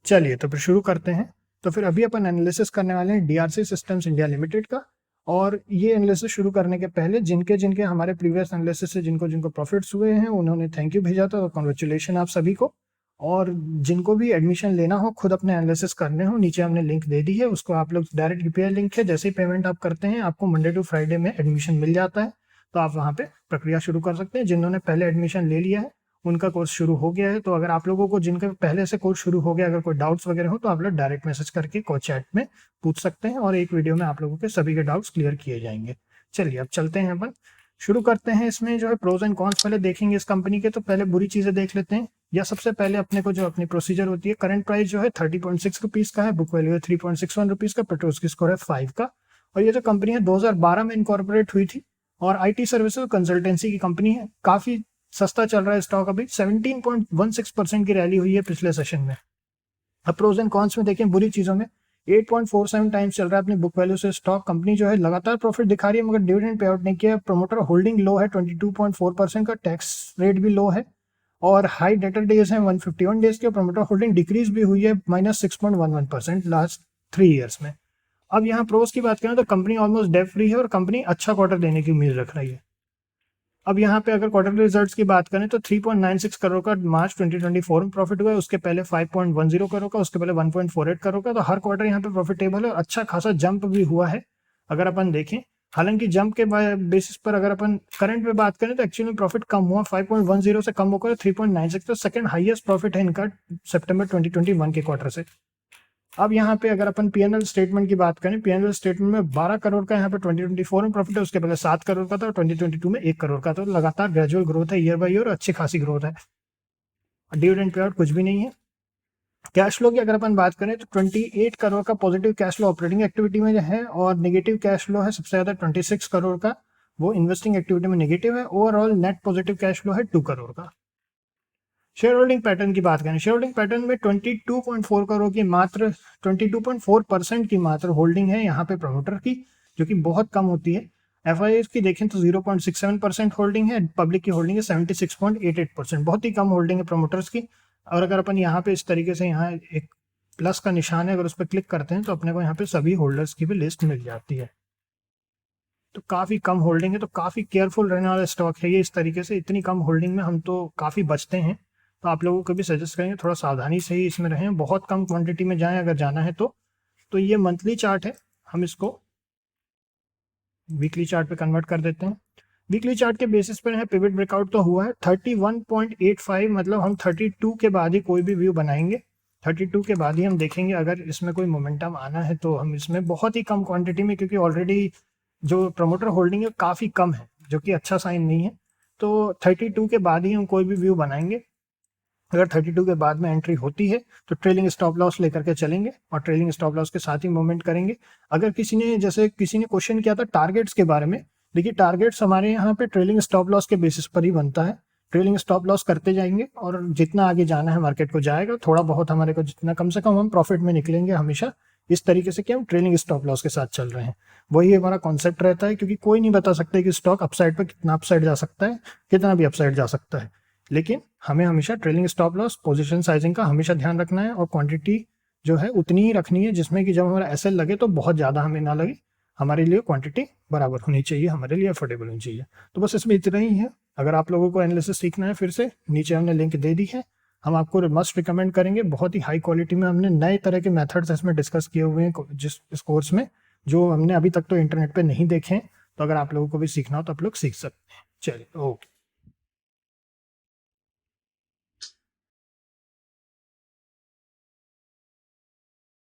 चलिए तो फिर शुरू करते हैं। तो फिर अभी अपन एनालिसिस करने वाले हैं डीआरसी सिस्टम्स इंडिया लिमिटेड का। और ये एनालिसिस शुरू करने के पहले जिनके जिनके हमारे प्रीवियस एनालिसिस से जिनको जिनको प्रॉफिट्स हुए हैं उन्होंने थैंक यू भेजा था, तो कॉन्ग्रेचुलेशन आप सभी को। और जिनको भी एडमिशन लेना हो, खुद अपने एनालिसिस करने हो, नीचे हमने लिंक दे दी है, उसको आप लोग डायरेक्ट यूपीआई लिंक है, जैसे ही पेमेंट आप करते हैं आपको मंडे टू फ्राइडे में एडमिशन मिल जाता है, तो आप वहाँ पे प्रक्रिया शुरू कर सकते हैं। जिन्होंने पहले एडमिशन ले लिया है उनका कोर्स शुरू हो गया है। तो अगर आप लोगों को जिनके पहले से कोर्स शुरू हो गया, अगर कोई डाउट्स वगैरह हो तो आप लोग डायरेक्ट मैसेज करके कोच चैट में पूछ सकते हैं और एक वीडियो में आप लोगों के सभी के डाउट्स क्लियर किए जाएंगे। चलिए अब चलते हैं, अपन शुरू करते हैं। इसमें जो है प्रोज एंड कॉन्स पहले देखेंगे इस कंपनी के, तो पहले बुरी चीजें देख लेते हैं। या सबसे पहले अपने को जो अपनी प्रोसीजर होती है, करंट प्राइस जो है 30.6 रुपीज का है, बुक वैल्यू है 3.61 रुपीज का, पेट्रोल्स की स्कोर है 5 का। और ये जो कंपनी है 2012 में इनकॉर्पोरेट हुई थी और आईटी सर्विसेज कंसल्टेंसी की कंपनी है। काफी सस्ता चल रहा है स्टॉक, अभी 17.16% की रैली हुई है पिछले सेशन में। अब प्रोज एंड कॉन्स में देखें बुरी चीजों में, 8.47 टाइम्स चल रहा है अपनी बुक वैल्यू से स्टॉक। कंपनी जो है लगातार प्रॉफिट दिखा रही है मगर डिविडेंड पे आउट नहीं किया। प्रमोटर होल्डिंग लो है 22.4% का, टैक्स रेट भी लो है और हाई डेटर डेज है 151 डेज के। प्रमोटर होल्डिंग डिक्रीज भी हुई है -6.11% लास्ट 3 ईयर्स में। अब यहाँ प्रोज की बात करें तो कंपनी ऑलमोस्ट डेट फ्री है और कंपनी अच्छा क्वार्टर देने की उम्मीद रख रही है। अब यहाँ पे अगर क्वार्टरली रिजल्ट्स की बात करें तो 3.96 करोड़ का मार्च 2024 में प्रॉफिट हुआ है, उसके पहले 5.10 करोड़ का, उसके पहले 1.48 करोड़ का। तो हर क्वार्टर यहाँ पे प्रॉफिटेबल है और अच्छा खासा जंप भी हुआ है अगर अपन देखें। हालांकि जंप के बेसिस पर अगर अपन करंट में बात करें तो एक्चुअली प्रॉफिट कम हुआ, 5.10 से कम होकर 3.96, तो सेकंड हाईएस्ट प्रॉफिट है इनका सितंबर 2021 के क्वार्टर से। अब यहाँ पे अगर अपन पीएनएल स्टेटमेंट की बात करें, पीएनएल स्टेटमेंट में 12 करोड़ का यहाँ पे 2024 में प्रॉफिट है, उसके पहले 7 करोड़ का था और 2022 में 1 करोड़ का था। तो लगातार ग्रेजुअल ग्रोथ है ईयर बाय ईयर, अच्छी खासी ग्रोथ है। डिविडेंड पे आउट कुछ भी नहीं है। कैश फ्लो की अगर अपन बात करें तो 28 करोड़ का positive cash flow operating activity में है और नेगेटिव कैश फ्लो है सबसे ज्यादा 26 करोड़ का, वो इन्वेस्टिंग एक्टिविटी में नेगेटिव है। Overall net positive cash flow है 2 करोड़ का। शेयर होल्डिंग पैटर्न की बात करें, शेयर होल्डिंग पैटर्न में 22.4 करोड़ की मात्र 22.4% की मात्र होल्डिंग है यहाँ पे प्रमोटर की, जो कि बहुत कम होती है। एफआईआई की देखें तो 0.67% होल्डिंग है, पब्लिक की होल्डिंग है 76.88%, बहुत ही कम होल्डिंग है प्रमोटर्स की। और अगर अपन यहाँ पे इस तरीके से यहाँ एक प्लस का निशान है, अगर उस पर क्लिक करते हैं तो अपने को यहाँ पे सभी होल्डर्स की भी लिस्ट मिल जाती है। तो काफ़ी कम होल्डिंग है, तो काफ़ी केयरफुल रहने वाला स्टॉक है ये। इस तरीके से इतनी कम होल्डिंग में हम तो काफ़ी बचते हैं, तो आप लोगों को भी सजेस्ट करेंगे थोड़ा सावधानी से ही इसमें रहें, बहुत कम क्वांटिटी में जाएं अगर जाना है तो। ये मंथली चार्ट है, हम इसको वीकली चार्ट पे कन्वर्ट कर देते हैं। वीकली चार्ट के बेसिस पर है पिवट ब्रेकआउट तो हुआ है 31.85, मतलब हम 32 के बाद ही कोई भी व्यू बनाएंगे, 32 के बाद ही हम देखेंगे अगर इसमें कोई मोमेंटम आना है तो हम इसमें बहुत ही कम क्वांटिटी में, क्योंकि ऑलरेडी जो प्रमोटर होल्डिंग है काफ़ी कम है, जो कि अच्छा साइन नहीं है। तो 32 के बाद ही हम कोई भी व्यू बनाएंगे। अगर 32 के बाद में एंट्री होती है तो ट्रेलिंग स्टॉप लॉस लेकर के चलेंगे और ट्रेलिंग स्टॉप लॉस के साथ ही मूवमेंट करेंगे। अगर किसी ने क्वेश्चन किया था टारगेट्स के बारे में, देखिए टारगेट्स हमारे यहाँ पे ट्रेलिंग स्टॉप लॉस के बेसिस पर ही बनता है। ट्रेलिंग स्टॉप लॉस करते जाएंगे और जितना आगे जाना है मार्केट को जाएगा, थोड़ा बहुत हमारे को जितना कम से कम हम प्रॉफिट में निकलेंगे हमेशा, इस तरीके से कि हम ट्रेलिंग स्टॉप लॉस के साथ चल रहे हैं। वही हमारा कॉन्सेप्ट रहता है, क्योंकि कोई नहीं बता सकता कि स्टॉक अपसाइड पर कितना अपसाइड जा सकता है, कितना भी अपसाइड जा सकता है। लेकिन हमें हमेशा trailing stop loss, position sizing का हमेशा ध्यान रखना है और क्वांटिटी जो है उतनी ही रखनी है जिसमें कि जब हमारा एसएल लगे तो बहुत ज़्यादा हमें ना लगे, हमारे लिए क्वांटिटी बराबर होनी चाहिए, हमारे लिए अफोर्डेबल होनी चाहिए। तो बस इसमें इतना ही है। अगर आप लोगों को एनालिसिस सीखना है फिर से नीचे हमने लिंक दे दी है, हम आपको मस्ट रिकमेंड करेंगे। बहुत ही हाई क्वालिटी में हमने नए तरह के मेथड्स इसमें डिस्कस किए हुए हैं जिस इस कोर्स में, जो हमने अभी तक तो इंटरनेट पे नहीं देखे हैं। तो अगर आप लोगों को भी सीखना हो तो आप लोग सीख सकते हैं। चलिए ओके।